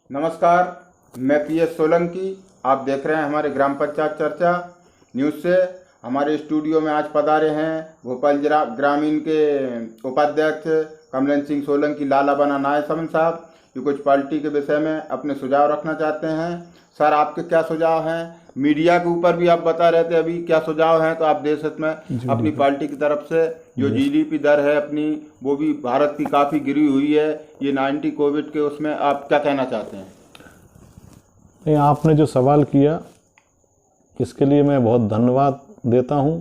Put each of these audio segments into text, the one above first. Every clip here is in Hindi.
नमस्कार, मैं पीएस सोलंकी। आप देख रहे हैं हमारे ग्राम पंचायत चर्चा न्यूज़ से। हमारे स्टूडियो में आज पधारे हैं भोपाल ग्रामीण के उपाध्यक्ष कमलन सिंह सोलंकी लाला बना नाय समन साहब, जो कुछ पार्टी के विषय में अपने सुझाव रखना चाहते हैं। सर, आपके क्या सुझाव हैं? मीडिया के ऊपर भी आप बता रहे थे, अभी क्या सुझाव हैं? तो आप देश हित में अपनी पार्टी की तरफ से जो जीडीपी दर है अपनी, वो भी भारत की काफ़ी गिरी हुई है, ये 90 कोविड के, उसमें आप क्या कहना चाहते हैं? नहीं, आपने जो सवाल किया इसके लिए मैं बहुत धन्यवाद देता हूं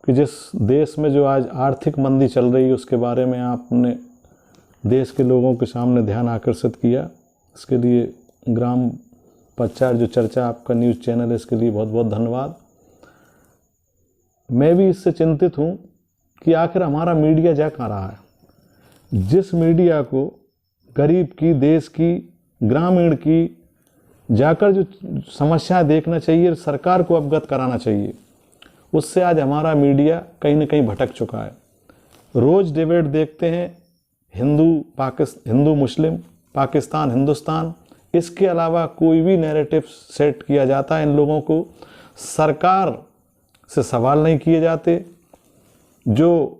कि जिस देश में जो आज आर्थिक मंदी चल रही है उसके बारे में आपने देश के लोगों के सामने ध्यान आकर्षित किया। इसके लिए ग्राम पंचायत जो चर्चा आपका न्यूज़ चैनल है, इसके लिए बहुत बहुत धन्यवाद। मैं भी इससे चिंतित हूं कि आखिर हमारा मीडिया जा कहाँ रहा है। जिस मीडिया को गरीब की, देश की, ग्रामीण की जाकर जो समस्याएं देखना चाहिए, सरकार को अवगत कराना चाहिए, उससे आज हमारा मीडिया कहीं ना कहीं भटक चुका है। रोज़ डिबेट देखते हैं, हिंदू मुस्लिम, पाकिस्तान हिंदुस्तान, इसके अलावा कोई भी नैरेटिव सेट किया जाता है। इन लोगों को सरकार से सवाल नहीं किए जाते, जो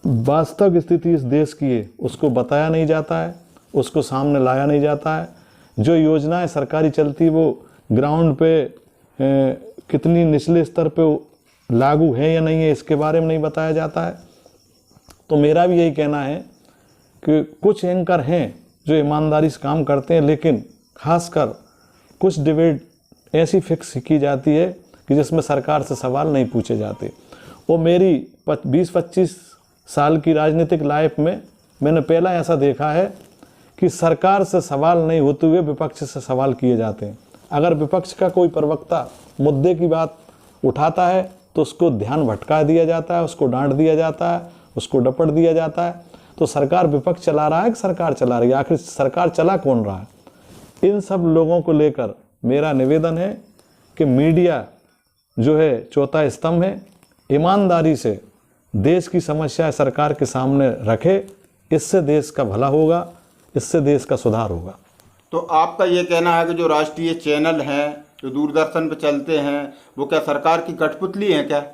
वास्तविक स्थिति इस देश की है उसको बताया नहीं जाता है, उसको सामने लाया नहीं जाता है। जो योजनाएं सरकारी चलती वो ग्राउंड पे कितनी निचले स्तर पे लागू है या नहीं है, इसके बारे में नहीं बताया जाता है। तो मेरा भी यही कहना है कि कुछ एंकर हैं जो ईमानदारी से काम करते हैं, लेकिन खासकर कुछ डिबेट ऐसी फिक्स की जाती है कि जिसमें सरकार से सवाल नहीं पूछे जाते। वो मेरी 20-25 साल की राजनीतिक लाइफ में मैंने पहला ऐसा देखा है कि सरकार से सवाल नहीं होते हुए विपक्ष से सवाल किए जाते हैं। अगर विपक्ष का कोई प्रवक्ता मुद्दे की बात उठाता है तो उसको ध्यान भटका दिया जाता है, उसको डांट दिया जाता है, उसको डपट दिया जाता है। तो सरकार विपक्ष चला रहा है कि सरकार चला रही है? आखिर सरकार चला कौन रहा है? इन सब लोगों को लेकर मेरा निवेदन है कि मीडिया जो है चौथा स्तंभ है, ईमानदारी से देश की समस्याएं सरकार के सामने रखे। इससे देश का भला होगा, इससे देश का सुधार होगा। तो आपका ये कहना है कि जो राष्ट्रीय चैनल हैं जो दूरदर्शन पे चलते हैं, वो क्या सरकार की कठपुतली हैं क्या?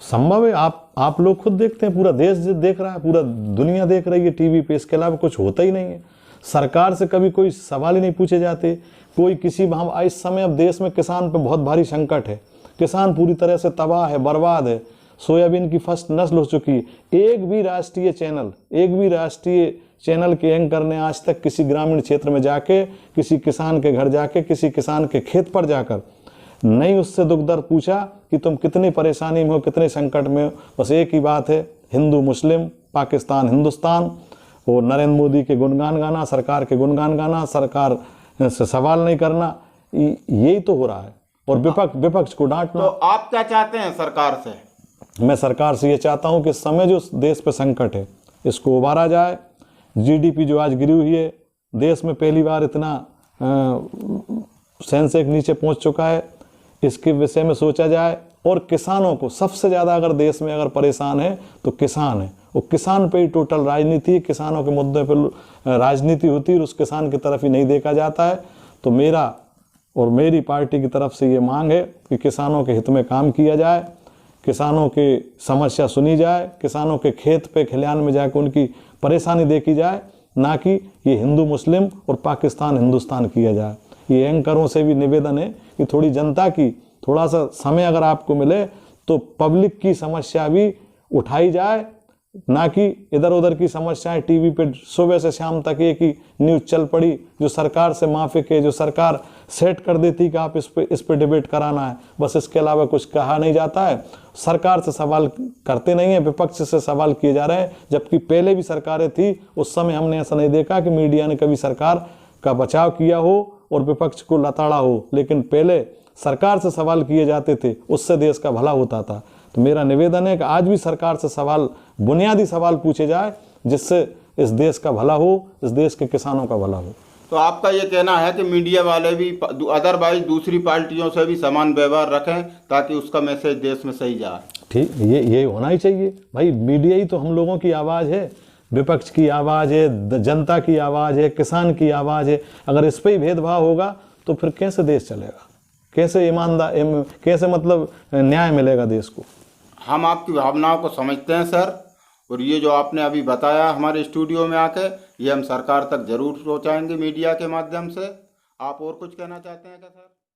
संभव है। आप लोग खुद देखते हैं, पूरा देश देख रहा है, पूरा दुनिया देख रही है टीवी पे, इसके अलावा कुछ होता ही नहीं है। सरकार से कभी कोई सवाल ही नहीं पूछे जाते। कोई किसी हम इस समय अब देश में किसान पे बहुत भारी संकट है, किसान पूरी तरह से तबाह है, बर्बाद है, सोयाबीन की फर्स्ट नस्ल हो चुकी है। एक भी राष्ट्रीय चैनल के एंकर ने आज तक किसी ग्रामीण क्षेत्र में जाके, किसी किसान के घर जाके, किसी किसान के खेत पर जाकर नहीं उससे दुख दर्द पूछा कि तुम कितनी परेशानी में हो, कितने संकट में हो। बस एक ही बात है, हिंदू मुस्लिम, पाकिस्तान हिंदुस्तान, और नरेंद्र मोदी के गुणगान गाना, सरकार के गुणगान गाना, सरकार से सवाल नहीं करना, यही तो हो रहा है। और विपक्ष को डांटना। तो आप क्या चाहते हैं सरकार से? मैं सरकार से ये चाहता हूँ कि इस समय जो देश पे संकट है इसको उबारा जाए। जीडीपी जो आज गिरी हुई है, देश में पहली बार इतना सेंसेक्स नीचे पहुँच चुका है, इसके विषय में सोचा जाए। और किसानों को सबसे ज़्यादा अगर देश में अगर परेशान है तो किसान है, वो किसान पे ही टोटल राजनीति, किसानों के मुद्दे पर राजनीति होती है और उस किसान की तरफ ही नहीं देखा जाता है। तो मेरा और मेरी पार्टी की तरफ से ये मांग है कि किसानों के हित में काम किया जाए, किसानों की समस्या सुनी जाए, किसानों के खेत पे खलिहान में जाकर उनकी परेशानी देखी जाए, ना कि ये हिंदू मुस्लिम और पाकिस्तान हिंदुस्तान किया जाए। ये एंकरों से भी निवेदन है कि थोड़ी जनता की थोड़ा सा समय अगर आपको मिले तो पब्लिक की समस्या भी उठाई जाए, ना कि इधर उधर की समस्याएं टीवी पे सुबह से शाम तक एक ही न्यूज़ चल पड़ी जो सरकार से माफिक है, जो सरकार सेट कर देती कि आप इस पे डिबेट कराना है, बस इसके अलावा कुछ कहा नहीं जाता है। सरकार से सवाल करते नहीं है, विपक्ष से सवाल किए जा रहे हैं। जबकि पहले भी सरकारें थी, उस समय हमने ऐसा नहीं देखा कि मीडिया ने कभी सरकार का बचाव किया हो और विपक्ष को लताड़ा हो, लेकिन पहले सरकार से सवाल किए जाते थे, उससे देश का भला होता था। तो मेरा निवेदन है कि आज भी सरकार से सवाल, बुनियादी सवाल पूछे जाए, जिससे इस देश का भला हो, इस देश के किसानों का भला हो। तो आपका ये कहना है कि मीडिया वाले भी अदरवाइज दूसरी पार्टियों से भी समान व्यवहार रखें ताकि उसका मैसेज देश में सही जाए? ठीक, ये होना ही चाहिए भाई। मीडिया ही तो हम लोगों की आवाज़ है। विपक्ष की आवाज़ है, जनता की आवाज़ है, किसान की आवाज़ है। अगर इस पर ही भेदभाव होगा तो फिर कैसे देश चलेगा, कैसे कैसे मतलब न्याय मिलेगा देश को। हम आपकी भावनाओं को समझते हैं सर, और ये जो आपने अभी बताया हमारे स्टूडियो में आके, ये हम सरकार तक जरूर पहुंचाएंगे मीडिया के माध्यम से। आप और कुछ कहना चाहते हैं क्या सर?